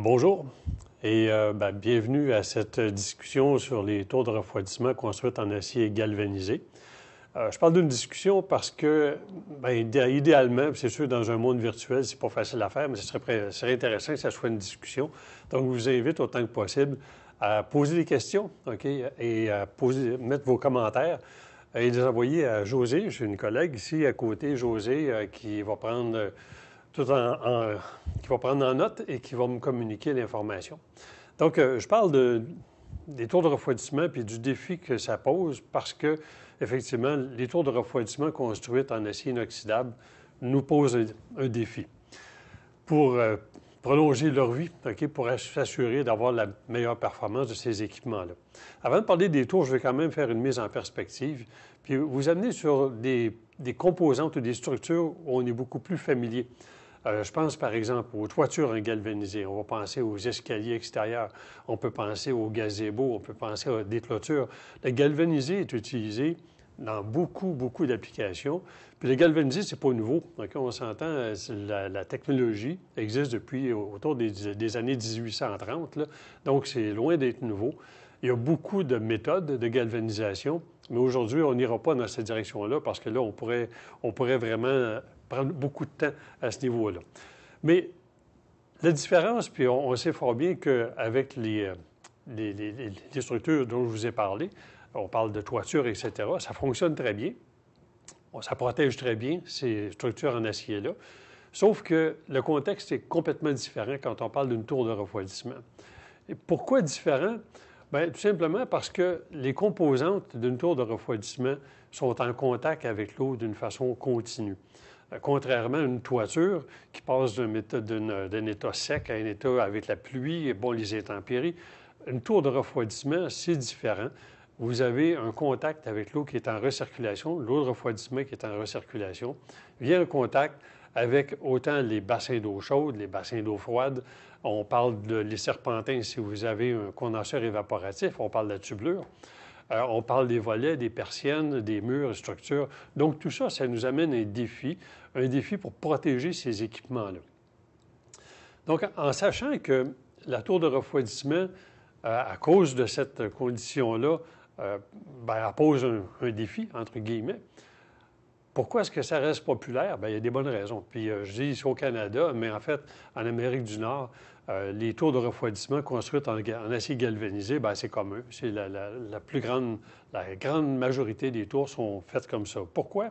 Bonjour et bienvenue à cette discussion sur les tours de refroidissement construites en acier galvanisé. Je parle d'une discussion parce que, idéalement, c'est sûr, dans un monde virtuel, c'est pas facile à faire, mais ce serait intéressant que ça soit une discussion. Donc, je vous invite autant que possible à poser des questions, OK, et à mettre vos commentaires et les envoyer à José. J'ai une collègue ici à côté, José, qui va prendre qui va prendre en note et qui va me communiquer l'information. Donc, je parle des tours de refroidissement puis du défi que ça pose parce que, effectivement, les tours de refroidissement construites en acier inoxydable nous posent un défi pour prolonger leur vie, OK, pour s'assurer d'avoir la meilleure performance de ces équipements-là. Avant de parler des tours, je vais quand même faire une mise en perspective puis vous amener sur des composantes ou des structures où on est beaucoup plus familier. Je pense, par exemple, aux toitures en galvanisé. On va penser aux escaliers extérieurs. On peut penser aux gazebos. On peut penser à des clôtures. Le galvanisé est utilisé dans beaucoup d'applications. Puis le galvanisé, c'est pas nouveau. Okay? On s'entend, la technologie existe depuis autour des années 1830. Là. Donc, c'est loin d'être nouveau. Il y a beaucoup de méthodes de galvanisation, mais aujourd'hui, on n'ira pas dans cette direction-là parce que là, on pourrait vraiment prendre beaucoup de temps à ce niveau-là. Mais la différence, puis on sait fort bien qu'avec les structures dont je vous ai parlé, on parle de toiture, etc., ça fonctionne très bien. Ça protège très bien ces structures en acier-là. Sauf que le contexte est complètement différent quand on parle d'une tour de refroidissement. Et pourquoi différent? Bien, tout simplement parce que les composantes d'une tour de refroidissement sont en contact avec l'eau d'une façon continue. Contrairement à une toiture qui passe d'un état sec à un état avec la pluie et les intempéries, une tour de refroidissement, c'est différent. Vous avez un contact avec l'eau qui est en recirculation, l'eau de refroidissement qui est en recirculation, vient en contact avec autant les bassins d'eau chaude, les bassins d'eau froide. On parle les serpentins si vous avez un condenseur évaporatif, on parle de la tublure. On parle des volets, des persiennes, des murs, des structures. Donc, tout ça, ça nous amène un défi pour protéger ces équipements-là. Donc, en sachant que la tour de refroidissement, à cause de cette condition-là, elle pose un défi, entre guillemets. Pourquoi est-ce que ça reste populaire? Bien, il y a des bonnes raisons. Puis, je dis ici au Canada, mais en fait, en Amérique du Nord, les tours de refroidissement construites en acier galvanisé, bien, c'est commun. C'est la grande majorité des tours sont faites comme ça. Pourquoi?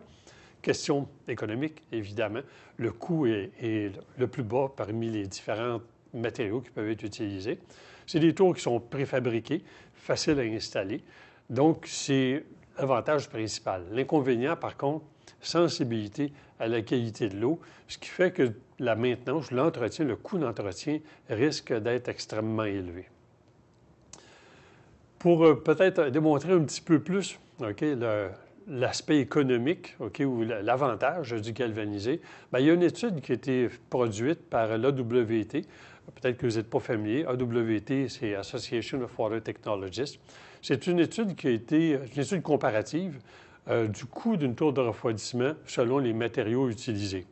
Question économique, évidemment. Le coût est le plus bas parmi les différents matériaux qui peuvent être utilisés. C'est des tours qui sont préfabriqués, faciles à installer. Donc, c'est l'avantage principal. L'inconvénient, par contre, sensibilité à la qualité de l'eau, ce qui fait que la maintenance, l'entretien, le coût d'entretien risque d'être extrêmement élevé. Pour peut-être démontrer un petit peu plus l'aspect économique ou l'avantage du galvanisé, bien, il y a une étude qui a été produite par l'AWT. Peut-être que vous n'êtes pas familier. AWT, c'est Association of Water Technologists. C'est une étude qui a été une étude comparative du coût d'une tour de refroidissement selon les matériaux utilisés.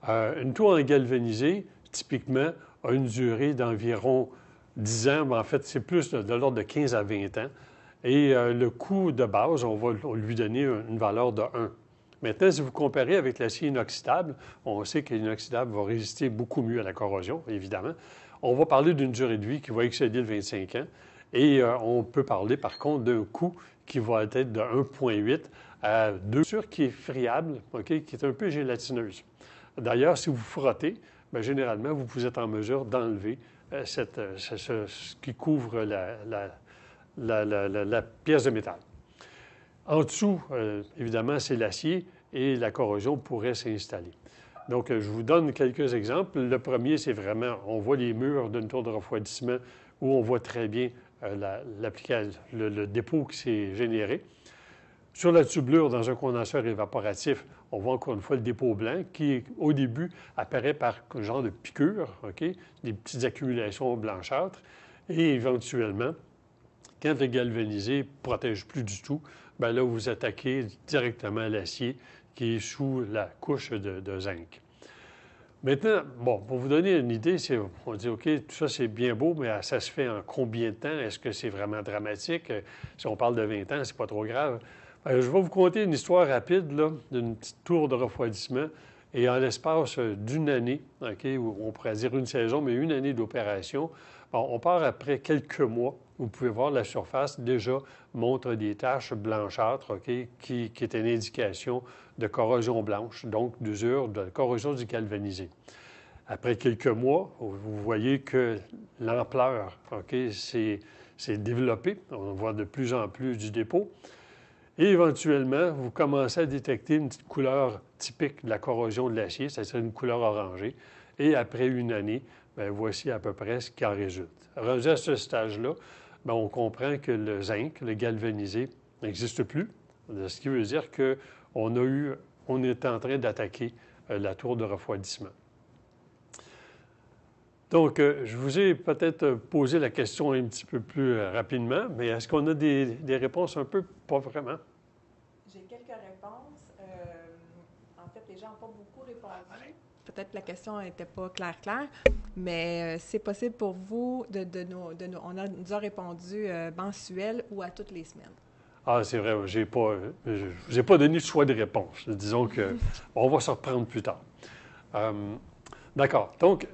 Une tour en galvanisé, typiquement, a une durée d'environ 10 ans. En fait, c'est plus de l'ordre de 15 à 20 ans. Et le coût de base, on va lui donner une valeur de 1. Maintenant, si vous comparez avec l'acier inoxydable, on sait que l'inoxydable va résister beaucoup mieux à la corrosion, évidemment. On va parler d'une durée de vie qui va excéder le 25 ans. Et on peut parler, par contre, d'un coût qui va être de 1,8 à 2, qui est friable, qui est un peu gélatineuse. D'ailleurs, si vous frottez, bien, généralement, vous êtes en mesure d'enlever ce qui couvre la pièce de métal. En dessous, évidemment, c'est l'acier et la corrosion pourrait s'installer. Donc, je vous donne quelques exemples. Le premier, c'est vraiment, on voit les murs d'une tour de refroidissement où on voit très bien le dépôt qui s'est généré. Sur la tublure, dans un condenseur évaporatif, on voit encore une fois le dépôt blanc qui, au début, apparaît par un genre de piqûre, des petites accumulations blanchâtres. Et éventuellement, quand le galvanisé ne protège plus du tout, bien là, vous attaquez directement l'acier qui est sous la couche de zinc. Maintenant, bon, pour vous donner une idée, on dit, OK, tout ça, c'est bien beau, mais ça se fait en combien de temps? Est-ce que c'est vraiment dramatique? Si on parle de 20 ans, c'est pas trop grave. Je vais vous conter une histoire rapide, là, d'une petite tour de refroidissement. Et en l'espace d'une année, OK, ou on pourrait dire une saison, mais une année d'opération, bon, on part après quelques mois. Vous pouvez voir la surface déjà montre des taches blanchâtres, OK, qui est une indication de corrosion blanche, donc d'usure, de corrosion du galvanisé. Après quelques mois, vous voyez que l'ampleur, OK, s'est développée. On voit de plus en plus du dépôt. Et éventuellement, vous commencez à détecter une petite couleur typique de la corrosion de l'acier, c'est-à-dire une couleur orangée. Et après une année, bien, voici à peu près ce qui en résulte. Rendu à ce stage-là, bien, on comprend que le zinc, le galvanisé, n'existe plus, ce qui veut dire qu'on est en train d'attaquer la tour de refroidissement. Donc, je vous ai peut-être posé la question un petit peu plus rapidement, mais est-ce qu'on a des réponses un peu? Pas vraiment. J'ai quelques réponses. En fait, les gens n'ont pas beaucoup répondu. Peut-être que la question n'était pas claire, mais c'est possible pour vous on nous a répondu mensuel ou à toutes les semaines. Ah, c'est vrai, j'ai pas donné le choix de réponse. Disons que on va se reprendre plus tard. D'accord. Donc,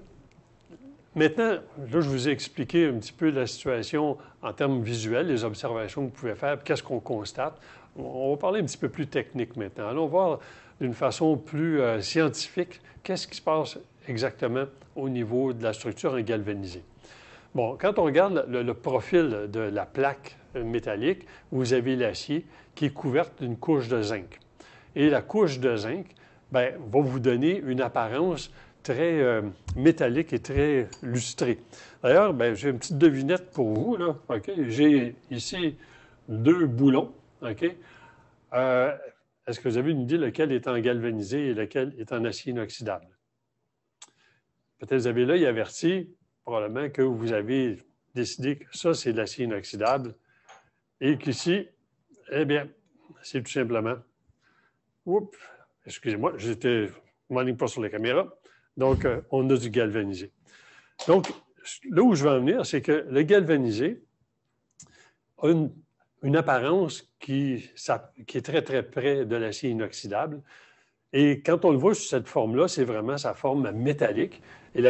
maintenant, là, je vous ai expliqué un petit peu la situation en termes visuels, les observations que vous pouvez faire, qu'est-ce qu'on constate. On va parler un petit peu plus technique maintenant. Allons voir d'une façon plus scientifique qu'est-ce qui se passe exactement au niveau de la structure en galvanisé. Bon, quand on regarde le profil de la plaque métallique, vous avez l'acier qui est couverte d'une couche de zinc. Et la couche de zinc, bien, va vous donner une apparence très métallique et très lustrée. D'ailleurs, bien, j'ai une petite devinette pour vous, là. OK? J'ai ici 2 boulons. OK? Est-ce que vous avez une idée lequel est en galvanisé et lequel est en acier inoxydable? Peut-être vous avez l'œil averti, probablement que vous avez décidé que ça, c'est de l'acier inoxydable et qu'ici, eh bien, c'est tout simplement... Oups! Excusez-moi, je m'enligne pas sur la caméra. Donc, on a du galvanisé. Donc, là où je veux en venir, c'est que le galvanisé a une apparence qui est très, très près de l'acier inoxydable. Et quand on le voit sous cette forme-là, c'est vraiment sa forme métallique. Et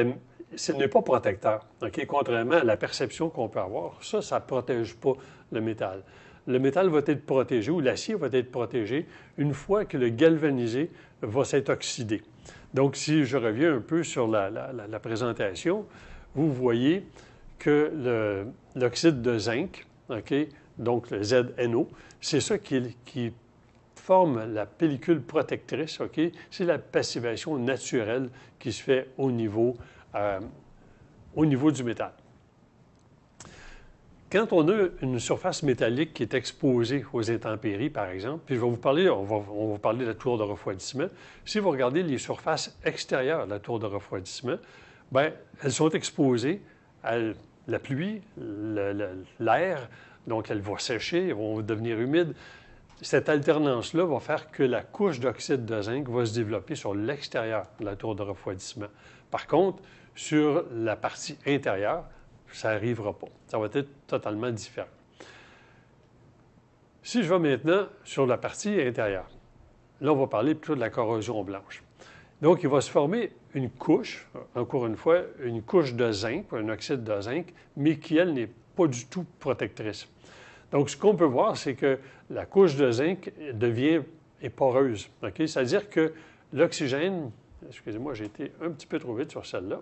ce n'est pas protecteur. Okay? Contrairement à la perception qu'on peut avoir, ça ne protège pas le métal. Le métal va être protégé ou l'acier va être protégé une fois que le galvanisé va s'être oxydé. Donc, si je reviens un peu sur la présentation, vous voyez que l'oxyde de zinc, okay, donc le ZNO, c'est ça qui forme la pellicule protectrice, OK? C'est la passivation naturelle qui se fait au niveau du métal. Quand on a une surface métallique qui est exposée aux intempéries, par exemple, puis je vais vous parler, on va parler de la tour de refroidissement. Si vous regardez les surfaces extérieures de la tour de refroidissement, bien, elles sont exposées à la pluie, l'air, donc elles vont sécher, elles vont devenir humides. Cette alternance-là va faire que la couche d'oxyde de zinc va se développer sur l'extérieur de la tour de refroidissement. Par contre, sur la partie intérieure, ça n'arrivera pas. Ça va être totalement différent. Si je vais maintenant sur la partie intérieure, là, on va parler plutôt de la corrosion blanche. Donc, il va se former une couche, encore une fois, une couche de zinc, un oxyde de zinc, mais qui, elle, n'est pas du tout protectrice. Donc, ce qu'on peut voir, c'est que la couche de zinc est poreuse. Okay? C'est-à-dire que l'oxygène, excusez-moi, j'ai été un petit peu trop vite sur celle-là.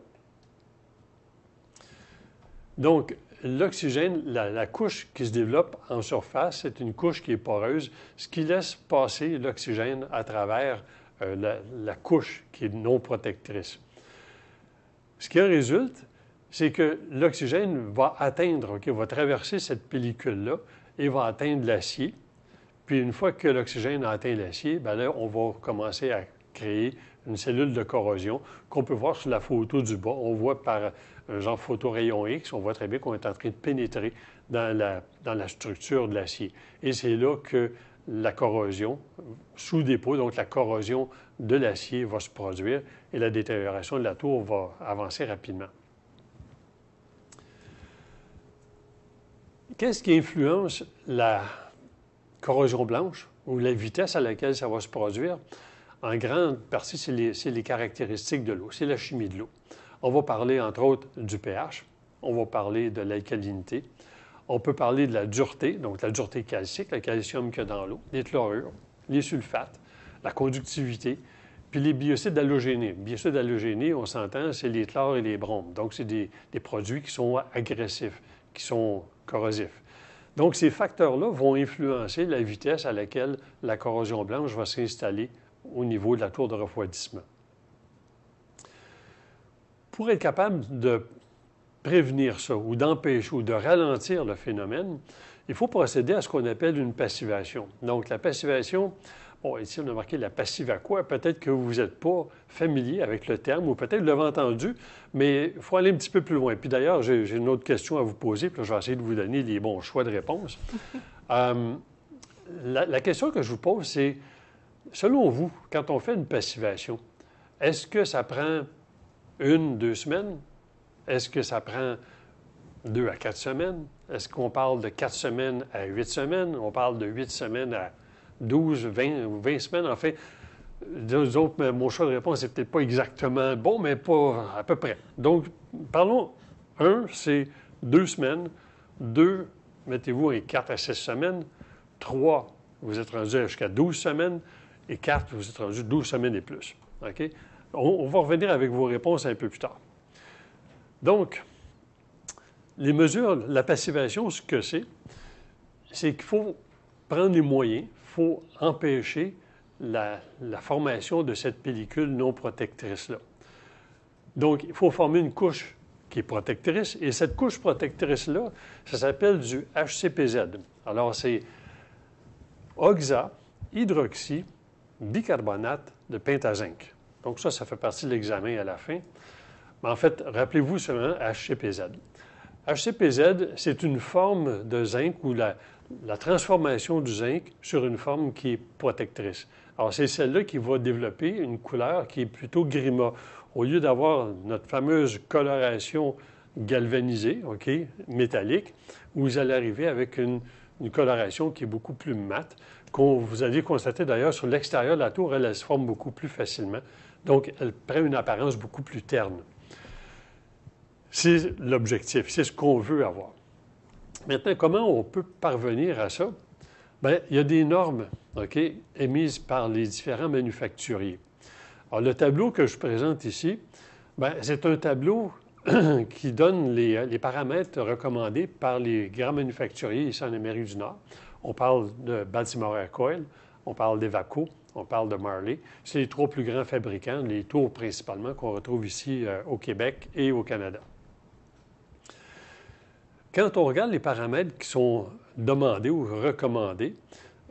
Donc, l'oxygène, la couche qui se développe en surface, c'est une couche qui est poreuse, ce qui laisse passer l'oxygène à travers la couche qui est non protectrice. Ce qui en résulte, c'est que l'oxygène va atteindre, va traverser cette pellicule-là et va atteindre l'acier. Puis une fois que l'oxygène a atteint l'acier, bien là, on va commencer à créer une cellule de corrosion qu'on peut voir sur la photo du bas. On voit par un genre photorayon X, on voit très bien qu'on est en train de pénétrer dans la structure de l'acier. Et c'est là que la corrosion sous dépôt, donc la corrosion de l'acier va se produire et la détérioration de la tour va avancer rapidement. Qu'est-ce qui influence la corrosion blanche ou la vitesse à laquelle ça va se produire? En grande partie, c'est les caractéristiques de l'eau, c'est la chimie de l'eau. On va parler, entre autres, du pH, on va parler de l'alcalinité, on peut parler de la dureté, donc la dureté calcique, le calcium qu'il y a dans l'eau, les chlorures, les sulfates, la conductivité, puis les biocides halogénés. Les biocides halogénés, on s'entend, c'est les chlores et les bromes. Donc, c'est des produits qui sont agressifs, qui sont corrosifs. Donc, ces facteurs-là vont influencer la vitesse à laquelle la corrosion blanche va s'installer au niveau de la tour de refroidissement. Pour être capable de prévenir ça ou d'empêcher ou de ralentir le phénomène, il faut procéder à ce qu'on appelle une passivation. Donc, la passivation, bon, ici, on a marqué la passive à quoi? Peut-être que vous n'êtes pas familier avec le terme ou peut-être vous l'avez entendu, mais il faut aller un petit peu plus loin. Puis d'ailleurs, j'ai une autre question à vous poser, puis là, je vais essayer de vous donner les bons choix de réponse. La question que je vous pose, c'est, selon vous, quand on fait une passivation, est-ce que ça prend 1-2 semaines? Est-ce que ça prend 2 à 4 semaines? Est-ce qu'on parle de 4 semaines à 8 semaines? On parle de 8 semaines à 12, 20 ou 20 semaines? En fait, nous autres, mon choix de réponse n'est peut-être pas exactement bon, mais pas à peu près. Donc, parlons. 1, c'est 2 semaines. 2, mettez-vous à 4 à 6 semaines. 3, vous êtes rendu jusqu'à 12 semaines. Et 4, vous êtes rendu 12 semaines et plus. OK? On va revenir avec vos réponses un peu plus tard. Donc, les mesures, la passivation, ce que c'est qu'il faut prendre les moyens, il faut empêcher la formation de cette pellicule non protectrice-là. Donc, il faut former une couche qui est protectrice, et cette couche protectrice-là, ça s'appelle du HCPZ. Alors, c'est oxahydroxy bicarbonate de pentazinc. Donc, ça fait partie de l'examen à la fin. Mais en fait, rappelez-vous seulement HCPZ. HCPZ, c'est une forme de zinc ou la transformation du zinc sur une forme qui est protectrice. Alors, c'est celle-là qui va développer une couleur qui est plutôt gris-mat. Au lieu d'avoir notre fameuse coloration galvanisée, OK, métallique, vous allez arriver avec une coloration qui est beaucoup plus mate, vous allez constater d'ailleurs sur l'extérieur de la tour, elle se forme beaucoup plus facilement. Donc, elle prend une apparence beaucoup plus terne. C'est l'objectif, c'est ce qu'on veut avoir. Maintenant, comment on peut parvenir à ça? Bien, il y a des normes, OK, émises par les différents manufacturiers. Alors, le tableau que je présente ici, bien, c'est un tableau qui donne les paramètres recommandés par les grands manufacturiers ici en Amérique du Nord. On parle de Baltimore Aircoil, on parle d'Evaco, on parle de Marley. C'est les 3 plus grands fabricants, les tours principalement, qu'on retrouve ici au Québec et au Canada. Quand on regarde les paramètres qui sont demandés ou recommandés,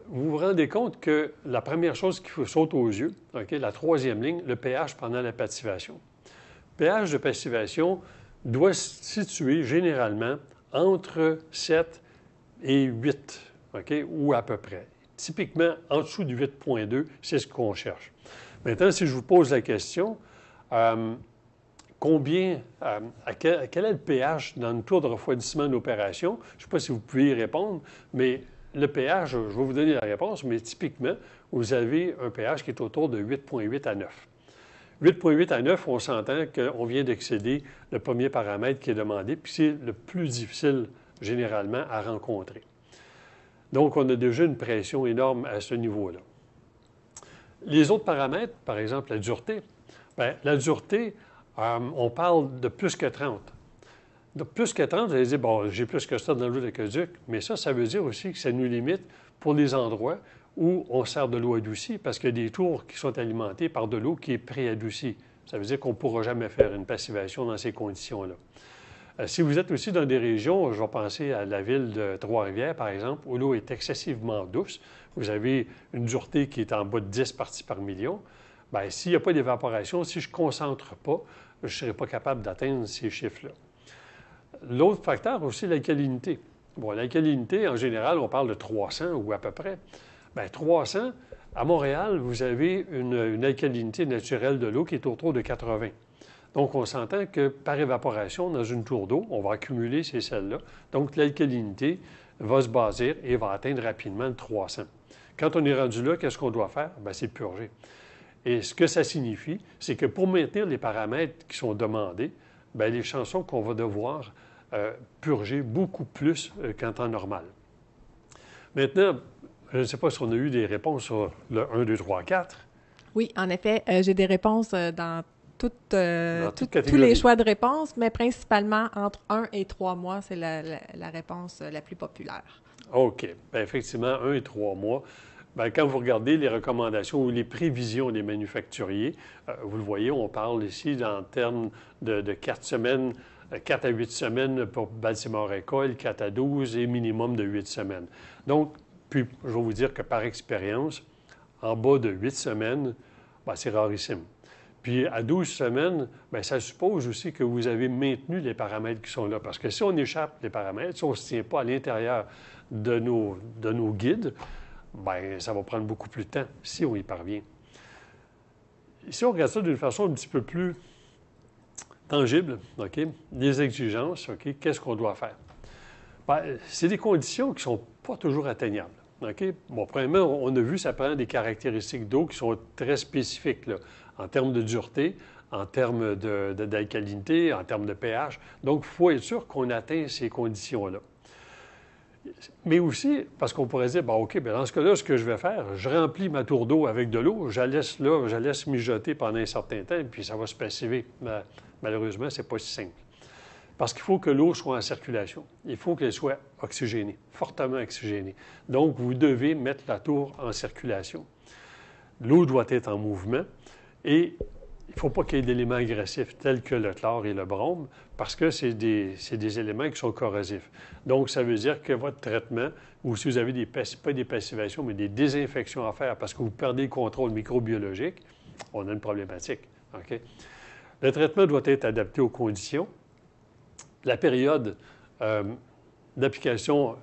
vous vous rendez compte que la première chose qui saute aux yeux, okay, la 3e ligne, le pH pendant la passivation. Le pH de passivation doit se situer généralement entre 7 et 8, okay, ou à peu près. Typiquement, en dessous du 8,2, c'est ce qu'on cherche. Maintenant, si je vous pose la question, quel est le pH dans une tour de refroidissement d'opération? Je ne sais pas si vous pouvez y répondre, mais le pH, je vais vous donner la réponse, mais typiquement, vous avez un pH qui est autour de 8,8 à 9. 8,8 à 9, on s'entend qu'on vient d'excéder le premier paramètre qui est demandé, puis c'est le plus difficile, généralement, à rencontrer. Donc, on a déjà une pression énorme à ce niveau-là. Les autres paramètres, par exemple la dureté, bien, la dureté, on parle de plus que 30. De plus que 30, vous allez dire, bon, j'ai plus que ça dans l'eau d'aqueduc, mais ça veut dire aussi que ça nous limite pour les endroits où on sert de l'eau adoucie, parce qu'il y a des tours qui sont alimentées par de l'eau qui est pré-adoucie. Ça veut dire qu'on ne pourra jamais faire une passivation dans ces conditions-là. Si vous êtes aussi dans des régions, je vais penser à la ville de Trois-Rivières, par exemple, où l'eau est excessivement douce, vous avez une dureté qui est en bas de 10 parties par million, bien, s'il n'y a pas d'évaporation, si je ne concentre pas, je ne serai pas capable d'atteindre ces chiffres-là. L'autre facteur aussi, l'alcalinité. Bon, l'alcalinité, en général, on parle de 300 ou à peu près. Bien, 300, à Montréal, vous avez une alcalinité naturelle de l'eau qui est autour de 80. Donc, on s'entend que par évaporation, dans une tour d'eau, on va accumuler ces sels-là. Donc, l'alcalinité va se baser et va atteindre rapidement le 300. Quand on est rendu là, qu'est-ce qu'on doit faire? Bien, c'est purger. Et ce que ça signifie, c'est que pour maintenir les paramètres qui sont demandés, bien, les chansons qu'on va devoir purger beaucoup plus qu'en temps normal. Maintenant, je ne sais pas si on a eu des réponses sur le 1, 2, 3, 4. Oui, en effet, j'ai des réponses dans tous les les choix de réponses, mais principalement entre 1 et 3 mois, c'est la réponse la plus populaire. OK. Bien, effectivement, 1 et 3 mois. Bien, quand vous regardez les recommandations ou les prévisions des manufacturiers, vous le voyez, on parle ici en termes de 4 semaines, 4 à 8 semaines pour Baltimore École, 4 à 12 et minimum de 8 semaines. Donc, puis, je vais vous dire que par expérience, en bas de 8 semaines, bien, c'est rarissime. Puis, à 12 semaines, bien, ça suppose aussi que vous avez maintenu les paramètres qui sont là. Parce que si on échappe les paramètres, si on ne se tient pas à l'intérieur de nos guides, bien, ça va prendre beaucoup plus de temps si on y parvient. Si on regarde ça d'une façon un petit peu plus tangible, OK, les exigences, OK, qu'est-ce qu'on doit faire? Bien, c'est des conditions qui ne sont pas toujours atteignables. OK? Bon, premièrement, on a vu, ça prend des caractéristiques d'eau qui sont très spécifiques, là, en termes de dureté, en termes d'alcalinité, en termes de pH. Donc, il faut être sûr qu'on atteint ces conditions-là. Mais aussi, parce qu'on pourrait dire, bon, OK, bien, dans ce cas-là, ce que je vais faire, je remplis ma tour d'eau avec de l'eau, je la laisse là, je la laisse mijoter pendant un certain temps, puis ça va se passiver. Mais, malheureusement, ce n'est pas si simple. Parce qu'il faut que l'eau soit en circulation. Il faut qu'elle soit oxygénée, fortement oxygénée. Donc, vous devez mettre la tour en circulation. L'eau doit être en mouvement et il ne faut pas qu'il y ait d'éléments agressifs tels que le chlore et le brome parce que c'est des éléments qui sont corrosifs. Donc, ça veut dire que votre traitement, ou si vous avez pas des passivations, mais des désinfections à faire parce que vous perdez le contrôle microbiologique, on a une problématique. OK? Le traitement doit être adapté aux conditions. La période d'application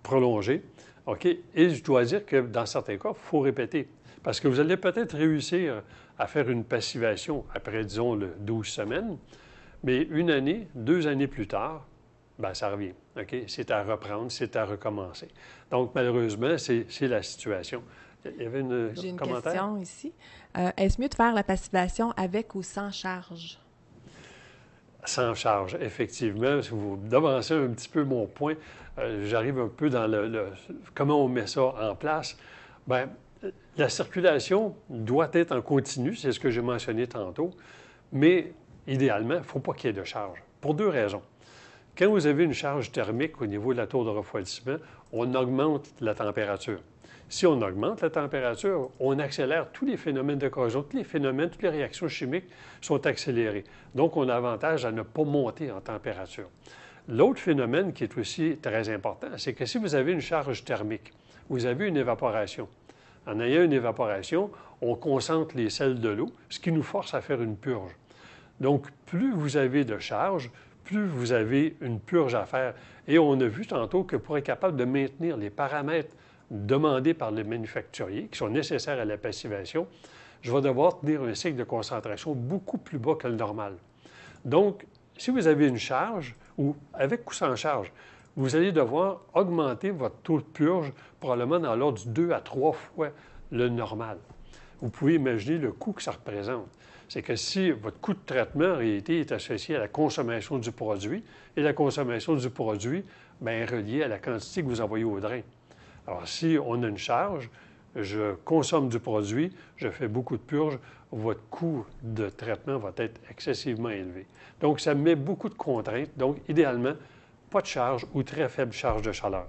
prolongée, OK? Et je dois dire que dans certains cas, il faut répéter. Parce que vous allez peut-être réussir à faire une passivation après, disons, 12 semaines, mais 1 année, 2 années plus tard, bien, ça revient. OK? C'est à reprendre, c'est à recommencer. Donc, malheureusement, c'est la situation. Il y avait J'ai une commentaire? question ici. Est-ce mieux de faire la passivation avec ou sans charge? Sans charge, effectivement. Si vous devancez un petit peu mon point, j'arrive un peu dans comment on met ça en place. Bien, la circulation doit être en continu, c'est ce que j'ai mentionné tantôt, mais idéalement, il ne faut pas qu'il y ait de charge, pour 2 raisons. Quand vous avez une charge thermique au niveau de la tour de refroidissement, on augmente la température. Si on augmente la température, on accélère tous les phénomènes de corrosion, tous les phénomènes, toutes les réactions chimiques sont accélérées. Donc, on a avantage à ne pas monter en température. L'autre phénomène qui est aussi très important, c'est que si vous avez une charge thermique, vous avez une évaporation. En ayant une évaporation, on concentre les sels de l'eau, ce qui nous force à faire une purge. Donc, plus vous avez de charge, plus vous avez une purge à faire. Et on a vu tantôt que pour être capable de maintenir les paramètres demandés par les manufacturiers, qui sont nécessaires à la passivation, je vais devoir tenir un cycle de concentration beaucoup plus bas que le normal. Donc, si vous avez une charge, ou avec ou sans charge, vous allez devoir augmenter votre taux de purge probablement dans l'ordre de 2 à 3 fois le normal. Vous pouvez imaginer le coût que ça représente. C'est que si votre coût de traitement, en réalité, est associé à la consommation du produit, et la consommation du produit bien, est reliée à la quantité que vous envoyez au drain. Alors, si on a une charge, je consomme du produit, je fais beaucoup de purges, votre coût de traitement va être excessivement élevé. Donc, ça met beaucoup de contraintes. Donc, idéalement, pas de charge ou très faible charge de chaleur.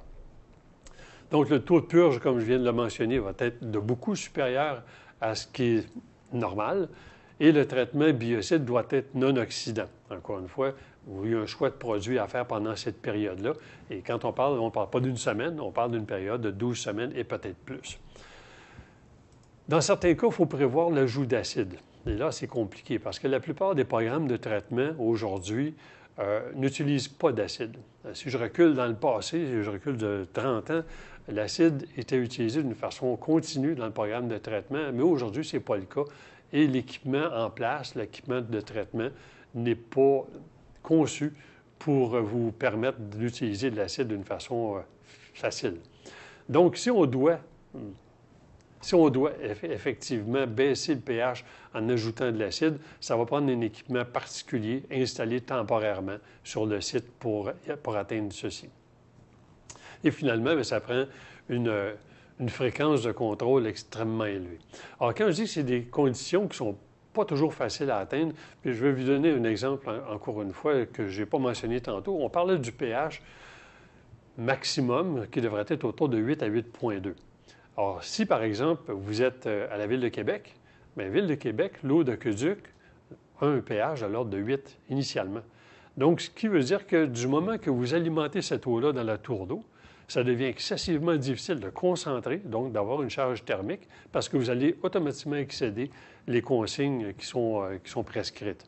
Donc, le taux de purge, comme je viens de le mentionner, va être de beaucoup supérieur à ce qui est normal. Et le traitement biocide doit être non-oxydant. Encore une fois, il y a un choix de produit à faire pendant cette période-là. Et quand on ne parle pas d'une semaine, on parle d'une période de 12 semaines et peut-être plus. Dans certains cas, il faut prévoir l'ajout d'acide. Et là, c'est compliqué parce que la plupart des programmes de traitement aujourd'hui n'utilisent pas d'acide. Si je recule dans le passé, si je recule de 30 ans, l'acide était utilisé d'une façon continue dans le programme de traitement, mais aujourd'hui, ce n'est pas le cas. Et l'équipement en place, l'équipement de traitement, n'est pas conçu pour vous permettre d'utiliser de l'acide d'une façon facile. Donc, si on doit effectivement baisser le pH en ajoutant de l'acide, ça va prendre un équipement particulier installé temporairement sur le site pour atteindre ceci. Et finalement, bien, ça prend une fréquence de contrôle extrêmement élevée. Alors, quand je dis que c'est des conditions qui ne sont pas toujours faciles à atteindre, puis je vais vous donner un exemple, encore une fois, que je n'ai pas mentionné tantôt. On parlait du pH maximum qui devrait être autour de 8 à 8,2. Alors, si, par exemple, vous êtes à la Ville de Québec, bien, Ville de Québec, l'eau d'aqueduc a un pH de l'ordre de 8 initialement. Donc, ce qui veut dire que du moment que vous alimentez cette eau-là dans la tour d'eau, ça devient excessivement difficile de concentrer, donc d'avoir une charge thermique, parce que vous allez automatiquement excéder les consignes qui sont prescrites.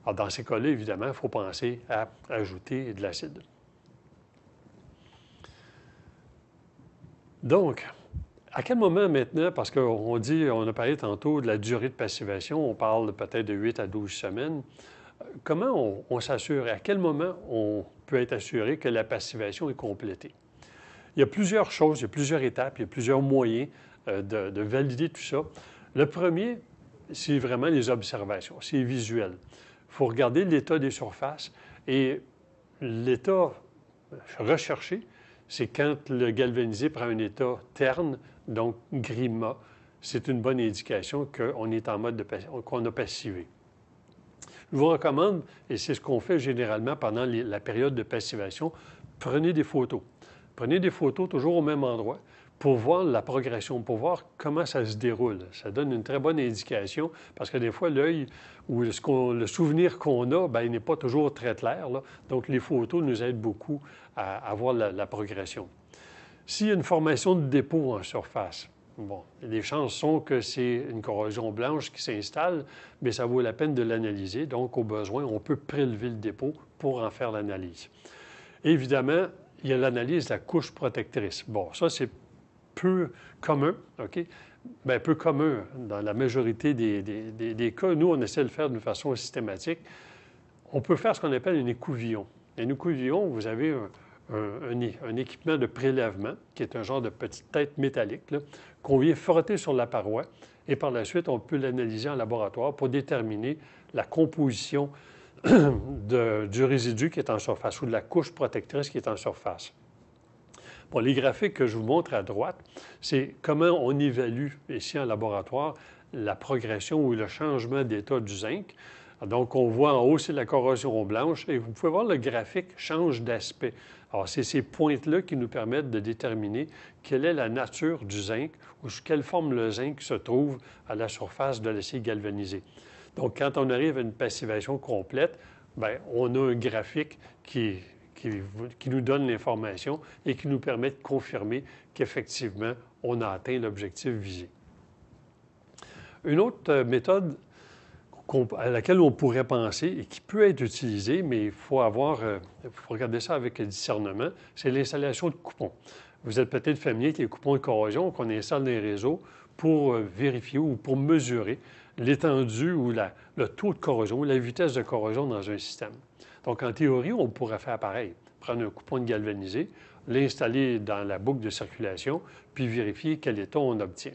Alors, dans ces cas-là, évidemment, il faut penser à ajouter de l'acide. Donc, à quel moment maintenant, parce qu'on a parlé tantôt de la durée de passivation, on parle peut-être de 8 à 12 semaines, comment on s'assure, à quel moment on peut être assuré que la passivation est complétée? Il y a plusieurs choses, il y a plusieurs étapes, il y a plusieurs moyens de valider tout ça. Le premier, c'est vraiment les observations, c'est visuel. Il faut regarder l'état des surfaces et l'état recherché, c'est quand le galvanisé prend un état terne, donc gris-mat, c'est une bonne indication qu'on est en mode qu'on a passivé. Je vous recommande, et c'est ce qu'on fait généralement pendant la période de passivation, prenez des photos. Prenez des photos toujours au même endroit pour voir la progression, pour voir comment ça se déroule. Ça donne une très bonne indication parce que des fois, l'œil ou le souvenir qu'on a, bien, il n'est pas toujours très clair, là. Donc, les photos nous aident beaucoup à voir la progression. S'il y a une formation de dépôt en surface, bon, les chances sont que c'est une corrosion blanche qui s'installe, mais ça vaut la peine de l'analyser. Donc, au besoin, on peut prélever le dépôt pour en faire l'analyse. Évidemment, il y a l'analyse de la couche protectrice. Bon, ça, c'est peu commun, OK? Bien, peu commun dans la majorité des cas. Nous, on essaie de le faire d'une façon systématique. On peut faire ce qu'on appelle un écouvillon. Un écouvillon, vous avez un équipement de prélèvement, qui est un genre de petite tête métallique, qu'on vient frotter sur la paroi, et par la suite, on peut l'analyser en laboratoire pour déterminer la composition du résidu qui est en surface ou de la couche protectrice qui est en surface. Bon, les graphiques que je vous montre à droite, c'est comment on évalue ici en laboratoire la progression ou le changement d'état du zinc. Donc, on voit en haut, c'est la corrosion blanche et vous pouvez voir le graphique change d'aspect. Alors, c'est ces pointes-là qui nous permettent de déterminer quelle est la nature du zinc ou sous quelle forme le zinc se trouve à la surface de l'acier galvanisé. Donc, quand on arrive à une passivation complète, bien, on a un graphique qui nous donne l'information et qui nous permet de confirmer qu'effectivement, on a atteint l'objectif visé. Une autre méthode à laquelle on pourrait penser et qui peut être utilisée, mais il faut regarder ça avec discernement, c'est l'installation de coupons. Vous êtes peut-être familier avec les coupons de corrosion qu'on installe dans les réseaux pour vérifier ou pour mesurer l'étendue ou le taux de corrosion ou la vitesse de corrosion dans un système. Donc, en théorie, on pourrait faire pareil. Prendre un coupon de galvanisé, l'installer dans la boucle de circulation, puis vérifier quel état on obtient.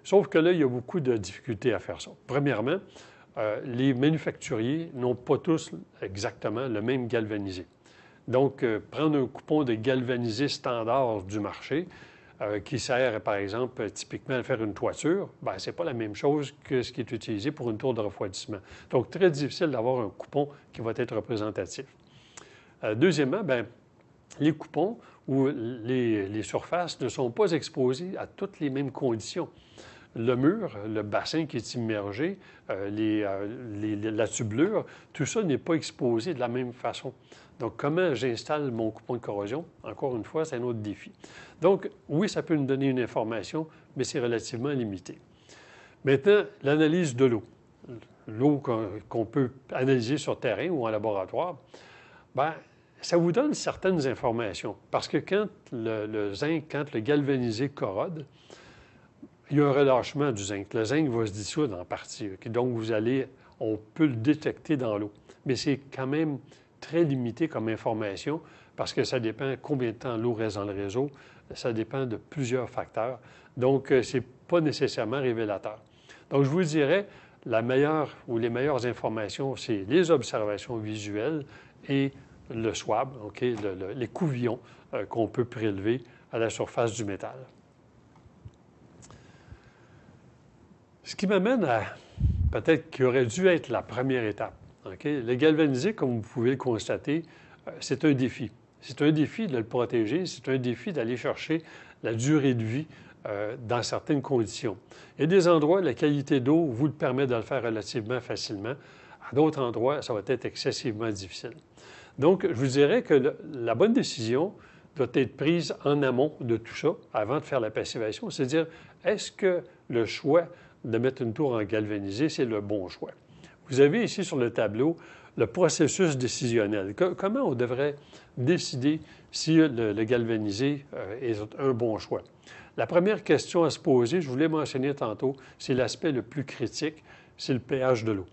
Sauf que là, il y a beaucoup de difficultés à faire ça. Premièrement, les manufacturiers n'ont pas tous exactement le même galvanisé. Donc, prendre un coupon de galvanisé standard du marché, qui sert, par exemple, typiquement à faire une toiture, bien, ce n'est pas la même chose que ce qui est utilisé pour une tour de refroidissement. Donc, très difficile d'avoir un coupon qui va être représentatif. Deuxièmement, bien, les coupons ou les surfaces ne sont pas exposées à toutes les mêmes conditions. Le mur, le bassin qui est immergé, la tubulure, tout ça n'est pas exposé de la même façon. Donc, comment j'installe mon coupon de corrosion? Encore une fois, c'est un autre défi. Donc, oui, ça peut nous donner une information, mais c'est relativement limité. Maintenant, l'analyse de l'eau. L'eau qu'on peut analyser sur terrain ou en laboratoire, bien, ça vous donne certaines informations. Parce que quand le zinc, quand le galvanisé corrode, il y a un relâchement du zinc. Le zinc va se dissoudre en partie. Okay? Donc, on peut le détecter dans l'eau. Mais c'est quand même très limité comme information parce que ça dépend combien de temps l'eau reste dans le réseau. Ça dépend de plusieurs facteurs. Donc, ce n'est pas nécessairement révélateur. Donc, je vous dirais, les meilleures informations, c'est les observations visuelles et le swab, okay, les couvillons qu'on peut prélever à la surface du métal. Ce qui m'amène à peut-être qui aurait dû être la première étape. Okay? Le galvanisé, comme vous pouvez le constater, c'est un défi. C'est un défi de le protéger, c'est un défi d'aller chercher la durée de vie dans certaines conditions. Il y a des endroits, la qualité d'eau vous le permet de le faire relativement facilement. À d'autres endroits, ça va être excessivement difficile. Donc, je vous dirais que la bonne décision doit être prise en amont de tout ça, avant de faire la passivation. C'est-à-dire, est-ce que le choix de mettre une tour en galvanisé, c'est le bon choix? Vous avez ici sur le tableau le processus décisionnel. Comment on devrait décider si le galvanisé est un bon choix? La première question à se poser, je vous l'ai mentionné tantôt, c'est l'aspect le plus critique, c'est le pH de l'eau.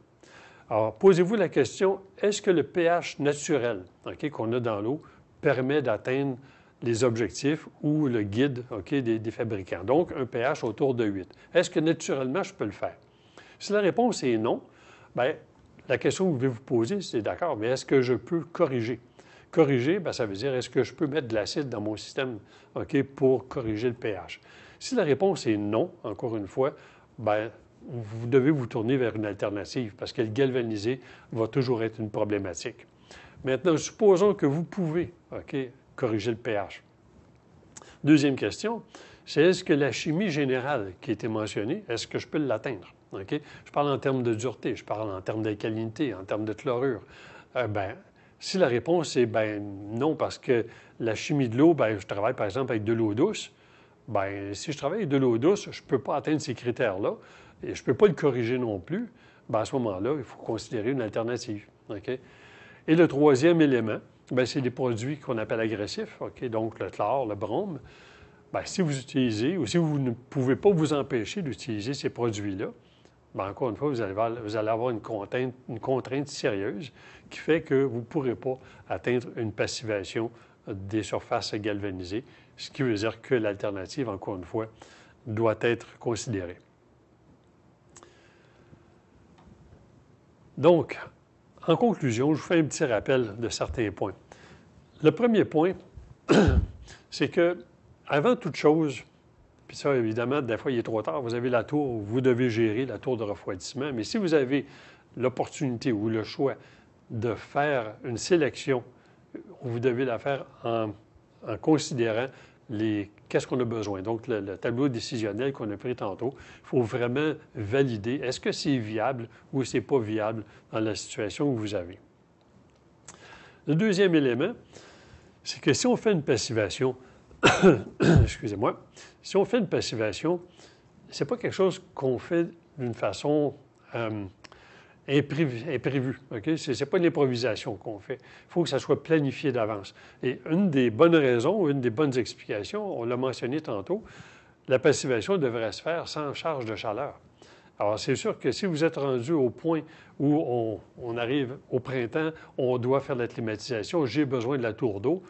Alors, posez-vous la question, est-ce que le pH naturel qu'on a dans l'eau permet d'atteindre les objectifs ou le guide des fabricants? Donc, un pH autour de 8. Est-ce que naturellement, je peux le faire? Si la réponse est non, bien, la question que vous devez vous poser, c'est d'accord, mais est-ce que je peux corriger? Corriger, bien, ça veut dire est-ce que je peux mettre de l'acide dans mon système pour corriger le pH? Si la réponse est non, encore une fois, bien, vous devez vous tourner vers une alternative parce que le galvanisé va toujours être une problématique. Maintenant, supposons que vous pouvez corriger le pH. Deuxième question, c'est est-ce que la chimie générale qui a été mentionnée, est-ce que je peux l'atteindre? Je parle en termes de dureté, je parle en termes d'alcalinité, en termes de chlorure. Si la réponse est non, parce que la chimie de l'eau, je travaille par exemple avec de l'eau douce, si je travaille avec de l'eau douce, je ne peux pas atteindre ces critères-là et je ne peux pas le corriger non plus, à ce moment-là, il faut considérer une alternative. Et le troisième élément, c'est des produits qu'on appelle agressifs, donc le chlore, le brome. Si vous utilisez ou si vous ne pouvez pas vous empêcher d'utiliser ces produits-là, encore une fois, vous allez avoir une contrainte sérieuse qui fait que vous ne pourrez pas atteindre une passivation des surfaces galvanisées, ce qui veut dire que l'alternative, encore une fois, doit être considérée. Donc, en conclusion, je vous fais un petit rappel de certains points. Le premier point, c'est que, avant toute chose, puis ça, évidemment, des fois, il est trop tard, vous avez la tour, vous devez gérer la tour de refroidissement, mais si vous avez l'opportunité ou le choix de faire une sélection, vous devez la faire en considérant qu'est-ce qu'on a besoin. Donc, le tableau décisionnel qu'on a pris tantôt, il faut vraiment valider, est-ce que c'est viable ou c'est pas viable dans la situation que vous avez. Le deuxième élément, c'est que si on fait une passivation, excusez-moi, si on fait une passivation, ce n'est pas quelque chose qu'on fait d'une façon imprévue. Ce n'est pas une improvisation qu'on fait. Il faut que ça soit planifié d'avance. Et une des bonnes raisons, une des bonnes explications, on l'a mentionné tantôt, la passivation devrait se faire sans charge de chaleur. Alors, c'est sûr que si vous êtes rendu au point où on arrive au printemps, on doit faire de la climatisation, j'ai besoin de la tour d'eau,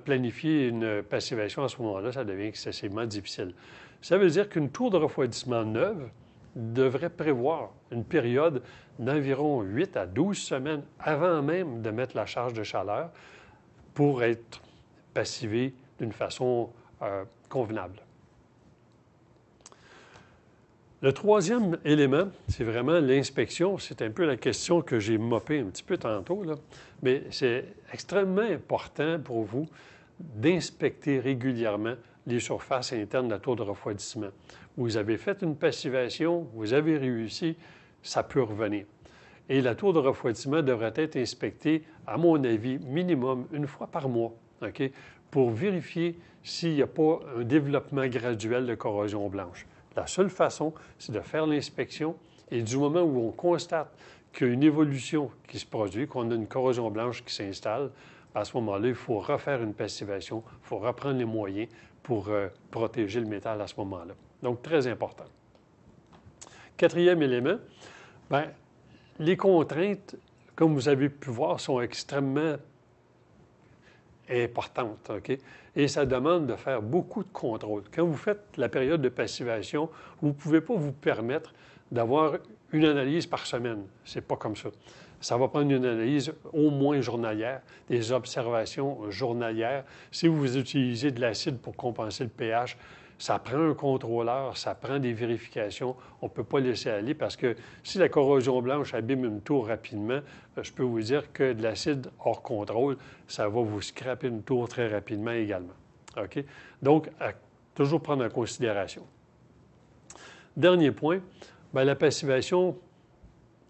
planifier une passivation à ce moment-là, ça devient excessivement difficile. Ça veut dire qu'une tour de refroidissement neuve devrait prévoir une période d'environ 8 à 12 semaines avant même de mettre la charge de chaleur pour être passivée d'une façon convenable. Le troisième élément, c'est vraiment l'inspection. C'est un peu la question que j'ai mopée un petit peu tantôt, là. Mais c'est extrêmement important pour vous d'inspecter régulièrement les surfaces internes de la tour de refroidissement. Vous avez fait une passivation, vous avez réussi, ça peut revenir. Et la tour de refroidissement devrait être inspectée, à mon avis, minimum une fois par mois, pour vérifier s'il n'y a pas un développement graduel de corrosion blanche. La seule façon, c'est de faire l'inspection et du moment où on constate qu'il y a une évolution qui se produit, qu'on a une corrosion blanche qui s'installe, à ce moment-là, il faut refaire une passivation, il faut reprendre les moyens pour protéger le métal à ce moment-là. Donc, très important. Quatrième élément, bien, les contraintes, comme vous avez pu voir, sont extrêmement importantes, OK? Et ça demande de faire beaucoup de contrôle. Quand vous faites la période de passivation, vous ne pouvez pas vous permettre d'avoir une analyse par semaine. C'est pas comme ça. Ça va prendre une analyse au moins journalière, des observations journalières. Si vous utilisez de l'acide pour compenser le pH, ça prend un contrôleur, ça prend des vérifications. On ne peut pas laisser aller parce que si la corrosion blanche abîme une tour rapidement, je peux vous dire que de l'acide hors contrôle, ça va vous scraper une tour très rapidement également. OK? Donc, à toujours prendre en considération. Dernier point, bien, la passivation,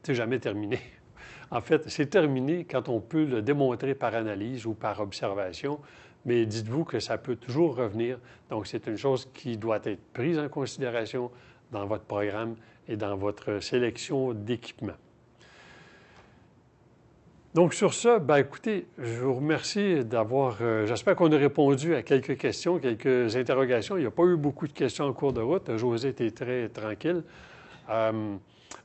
c'est jamais terminé. En fait, c'est terminé quand on peut le démontrer par analyse ou par observation, mais dites-vous que ça peut toujours revenir. Donc, c'est une chose qui doit être prise en considération dans votre programme et dans votre sélection d'équipements. Donc, sur ça, bien, écoutez, je vous remercie d'avoir... j'espère qu'on a répondu à quelques questions, quelques interrogations. Il n'y a pas eu beaucoup de questions en cours de route. José était très tranquille.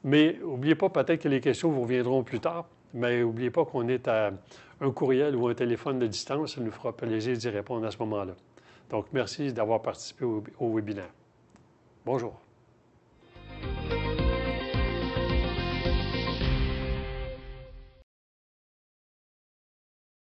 Mais n'oubliez pas, peut-être que les questions vous reviendront plus tard, mais n'oubliez pas qu'on est à un courriel ou un téléphone de distance. Ça nous fera plaisir d'y répondre à ce moment-là. Donc, merci d'avoir participé au webinaire. Bonjour.